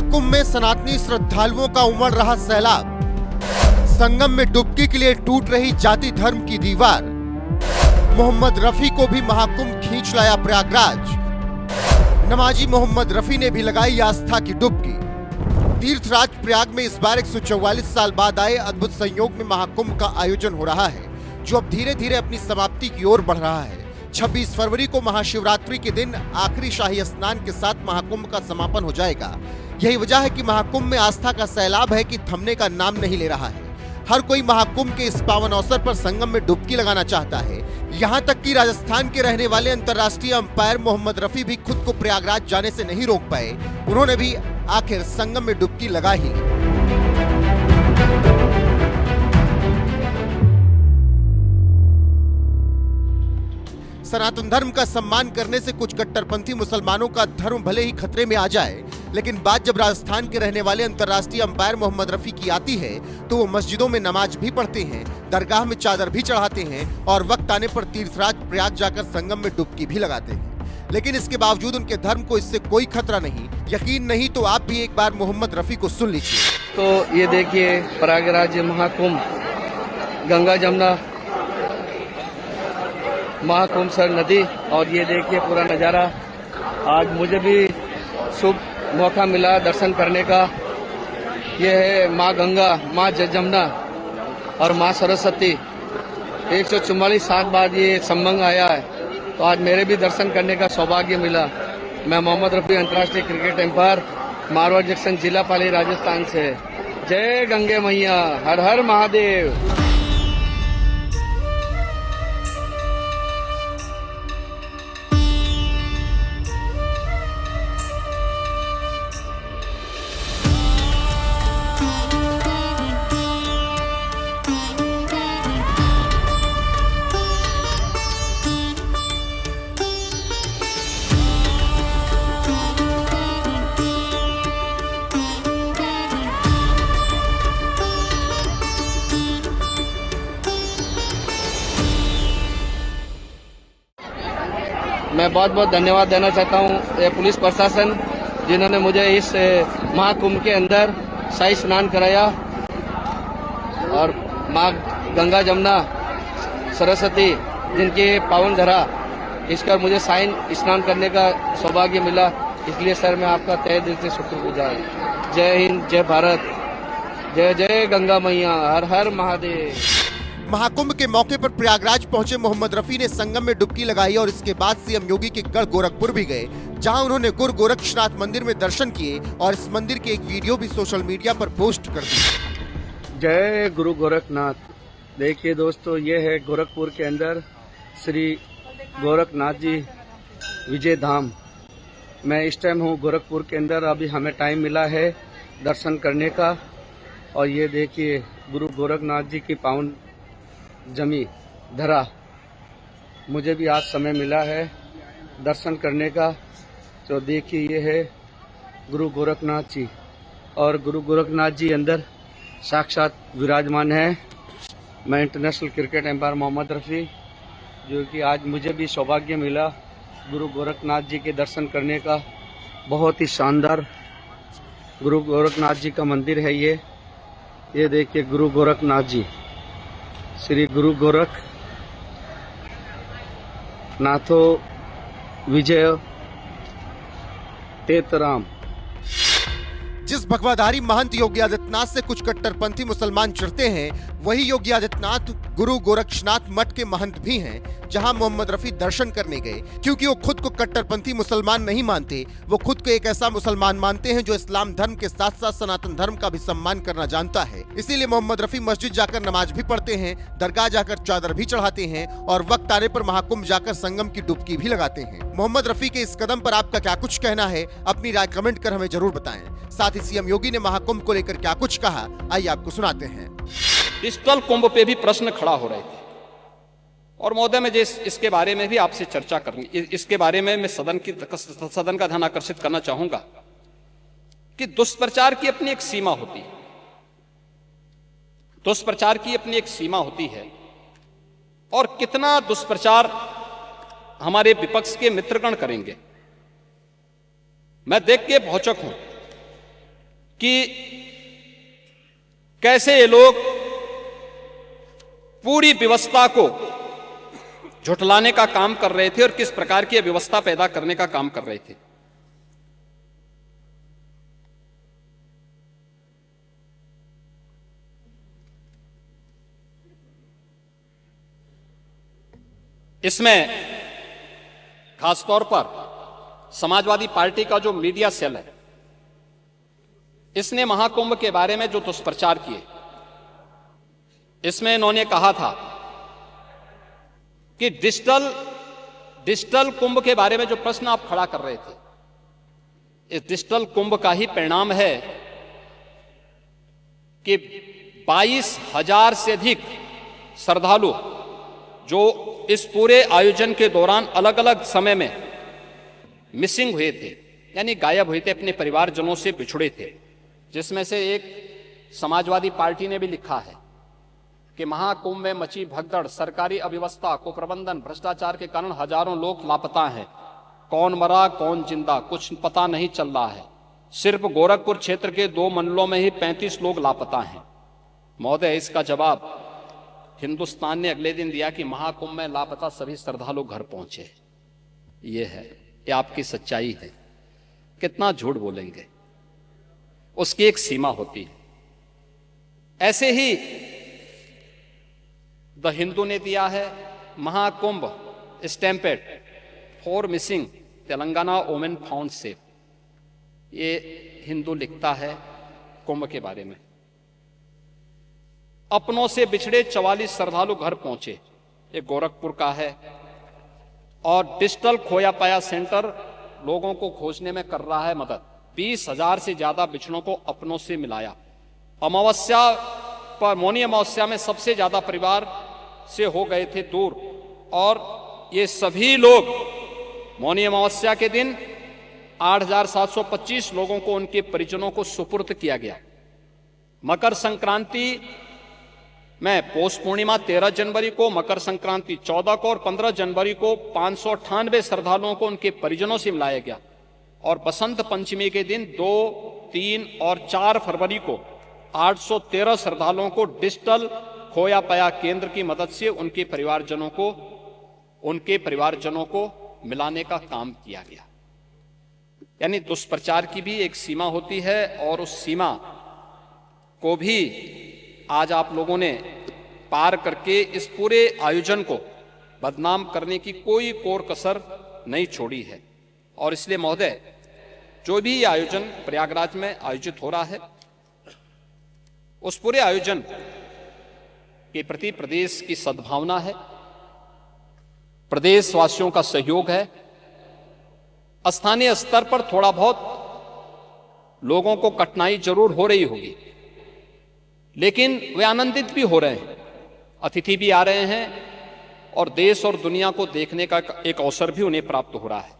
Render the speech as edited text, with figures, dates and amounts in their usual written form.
महाकुंभ में सनातनी श्रद्धालुओं का उमड़ रहा सैलाब। संगम में डुबकी के लिए टूट रही जाति धर्म की दीवार। मोहम्मद रफी को भी महाकुंभ खींच लाया प्रयागराज। नमाजी मोहम्मद रफी ने भी लगाई आस्था की डुबकी। तीर्थराज प्रयाग में इस बार 144 साल बाद आए अद्भुत संयोग में महाकुंभ का आयोजन हो रहा है, जो अब धीरे धीरे अपनी समाप्ति की ओर बढ़ रहा है। 26 फरवरी को महाशिवरात्रि के दिन आखिरी शाही स्नान के साथ महाकुंभ का समापन हो जाएगा। यही वजह है कि महाकुंभ में आस्था का सैलाब है कि थमने का नाम नहीं ले रहा है। हर कोई महाकुंभ के इस पावन अवसर पर संगम में डुबकी लगाना चाहता है। यहाँ तक कि राजस्थान के रहने वाले अंतर्राष्ट्रीय अंपायर मोहम्मद रफी भी खुद को प्रयागराज जाने से नहीं रोक पाए। उन्होंने भी आखिर संगम में डुबकी लगा ही ली। सनातन धर्म का सम्मान करने से कुछ कट्टरपंथी मुसलमानों का धर्म भले ही खतरे में आ जाए, लेकिन बात जब राजस्थान के रहने वाले अंतर्राष्ट्रीय अंपायर मोहम्मद रफी की आती है तो वो मस्जिदों में नमाज भी पढ़ते हैं, दरगाह में चादर भी चढ़ाते हैं और वक्त आने पर तीर्थराज प्रयाग जाकर संगम में डुबकी भी लगाते हैं। लेकिन इसके बावजूद उनके धर्म को इससे कोई खतरा नहीं। यकीन नहीं तो आप भी एक बार मोहम्मद रफी को सुन लीजिए। तो ये देखिए प्रयागराज महाकुंभ, गंगा जमुना महाकुंभ नदी, और ये देखिए पूरा नज़ारा। आज मुझे भी शुभ मौका मिला दर्शन करने का। ये है माँ गंगा, माँ जमुना और माँ सरस्वती। 144 साल बाद ये संगम आया है, तो आज मेरे भी दर्शन करने का सौभाग्य मिला। मैं मोहम्मद रफी, अंतर्राष्ट्रीय क्रिकेट एम्पायर, मारवाड़ जंक्शन, जिला पाली, राजस्थान से। जय गंगे मैया, हर हर महादेव। मैं बहुत बहुत धन्यवाद देना चाहता हूँ पुलिस प्रशासन, जिन्होंने मुझे इस महाकुंभ के अंदर शाही स्नान कराया और माँ गंगा जमुना सरस्वती जिनके पावन धरा, इसका मुझे शाही स्नान करने का सौभाग्य मिला। इसलिए सर मैं आपका तहे दिल से शुक्रगुजार। जय हिंद, जय भारत, जय जय गंगा मैया, हर हर महादेव। महाकुंभ के मौके पर प्रयागराज पहुंचे मोहम्मद रफी ने संगम में डुबकी लगाई और इसके बाद सीएम योगी के गढ़ गोरखपुर भी गए, जहां उन्होंने गुरु गोरक्षनाथ मंदिर में दर्शन किए और इस मंदिर के एक वीडियो भी सोशल मीडिया पर पोस्ट कर दी। जय गुरु गोरखनाथ। देखिए दोस्तों, ये है गोरखपुर के अंदर श्री गोरखनाथ जी विजय धाम। मैं इस टाइम हूँ गोरखपुर के अंदर। अभी हमें टाइम मिला है दर्शन करने का, और ये देखिए गुरु गोरखनाथ जी की पावन जमी धरा, मुझे भी आज समय मिला है दर्शन करने का। तो देखिए ये है गुरु गोरखनाथ जी, और गुरु गोरखनाथ जी अंदर साक्षात विराजमान है। मैं international cricket umpire Mohammad Rafi, जो कि आज मुझे भी सौभाग्य मिला गुरु गोरखनाथ जी के दर्शन करने का। बहुत ही शानदार गुरु गोरखनाथ जी का मंदिर है ये देखिए गुरु गोरखनाथ जी, श्री गुरु गोरख नाथो विजय तेतराम। जिस भगवाधारी महंत योगी आदित्यनाथ से कुछ कट्टरपंथी मुसलमान चिढ़ते हैं, वही योगी आदित्यनाथ गुरु गोरक्षनाथ मठ के महंत भी हैं, जहां मोहम्मद रफी दर्शन करने गए। क्योंकि वो खुद को कट्टरपंथी मुसलमान नहीं मानते, वो खुद को एक ऐसा मुसलमान मानते हैं जो इस्लाम धर्म के साथ साथ सनातन धर्म का भी सम्मान करना जानता है। इसीलिए मोहम्मद रफी मस्जिद जाकर नमाज भी पढ़ते हैं, दरगाह जाकर चादर भी चढ़ाते हैं और वक्त आने पर महाकुंभ जाकर संगम की डुबकी भी लगाते हैं। मोहम्मद रफी के इस कदम पर आपका क्या कुछ कहना है? अपनी राय कमेंट कर हमें जरूर बताएं। साथ ही सीएम योगी ने महाकुंभ को लेकर क्या कुछ कहा, आइए आपको सुनाते हैं। डिजिटल कुंभ पे भी प्रश्न खड़ा हो रहे थे, और महोदय मैं इसके बारे में भी आपसे चर्चा करनी, इसके बारे में मैं सदन का ध्यान आकर्षित करना चाहूंगा कि दुष्प्रचार की अपनी एक सीमा होती है। दुष्प्रचार की अपनी एक सीमा होती है, और कितना दुष्प्रचार हमारे विपक्ष के मित्रगण करेंगे। मैं देख के भौचक हूं कि कैसे ये लोग पूरी व्यवस्था को झुठलाने का काम कर रहे थे और किस प्रकार की व्यवस्था पैदा करने का काम कर रहे थे। इसमें खासतौर पर समाजवादी पार्टी का जो मीडिया सेल है, इसने महाकुंभ के बारे में जो दुष्प्रचार किए, इसमें इन्होंने कहा था कि डिजिटल कुंभ के बारे में जो प्रश्न आप खड़ा कर रहे थे, इस डिजिटल कुंभ का ही परिणाम है कि 22,000 से अधिक श्रद्धालु जो इस पूरे आयोजन के दौरान अलग अलग समय में मिसिंग हुए थे, यानी गायब हुए थे, अपने परिवारजनों से बिछुड़े थे, जिसमें से एक समाजवादी पार्टी ने भी लिखा है कि महाकुंभ में मची भगदड़, सरकारी अव्यवस्था, कुप्रबंधन, भ्रष्टाचार के कारण हजारों लोग लापता हैं। कौन मरा कौन जिंदा कुछ पता नहीं चल रहा है। सिर्फ गोरखपुर क्षेत्र के 2 मंडलों में ही 35 लोग लापता हैं। महोदय, इसका जवाब हिंदुस्तान ने अगले दिन दिया कि महाकुंभ में लापता सभी श्रद्धालु घर पहुंचे। ये है, ये आपकी सच्चाई है। कितना झूठ बोलेंगे, उसकी एक सीमा होती है। ऐसे ही द हिंदू ने दिया है Mahakumbh stampede for missing Telangana women found safe. ये हिंदू लिखता है कुंभ के बारे में। अपनों से बिछड़े 44 श्रद्धालु घर पहुंचे, ये गोरखपुर का है। और डिजिटल खोया पाया सेंटर लोगों को खोजने में कर रहा है मदद। 20,000 से ज्यादा बिछड़ों को अपनों से मिलाया। अमावस्या पर, मौनी अमावस्या में सबसे ज्यादा परिवार से हो गए थे दूर, और ये सभी लोग मौनी अमावस्या के दिन 8,725 लोगों को उनके परिजनों को सुपुर्द किया गया। मकर संक्रांति में पौष पूर्णिमा 13 जनवरी को, मकर संक्रांति 14 को और 15 जनवरी को 598 श्रद्धालुओं को उनके परिजनों से मिलाया गया। और बसंत पंचमी के दिन 2, 3 और 4 फरवरी को 813 श्रद्धालुओं को डिजिटल खोया पाया केंद्र की मदद से उनके परिवारजनों को मिलाने का काम किया गया। यानी दुष्प्रचार की भी एक सीमा होती है, और उस सीमा को भी आज आप लोगों ने पार करके इस पूरे आयोजन को बदनाम करने की कोई कोर कसर नहीं छोड़ी है। और इसलिए महोदय, जो भी ये आयोजन प्रयागराज में आयोजित हो रहा है, उस पूरे आयोजन के प्रति प्रदेश की सद्भावना है, प्रदेशवासियों का सहयोग है। स्थानीय स्तर पर थोड़ा बहुत लोगों को कठिनाई जरूर हो रही होगी, लेकिन वे आनंदित भी हो रहे हैं। अतिथि भी आ रहे हैं और देश और दुनिया को देखने का एक अवसर भी उन्हें प्राप्त हो रहा है।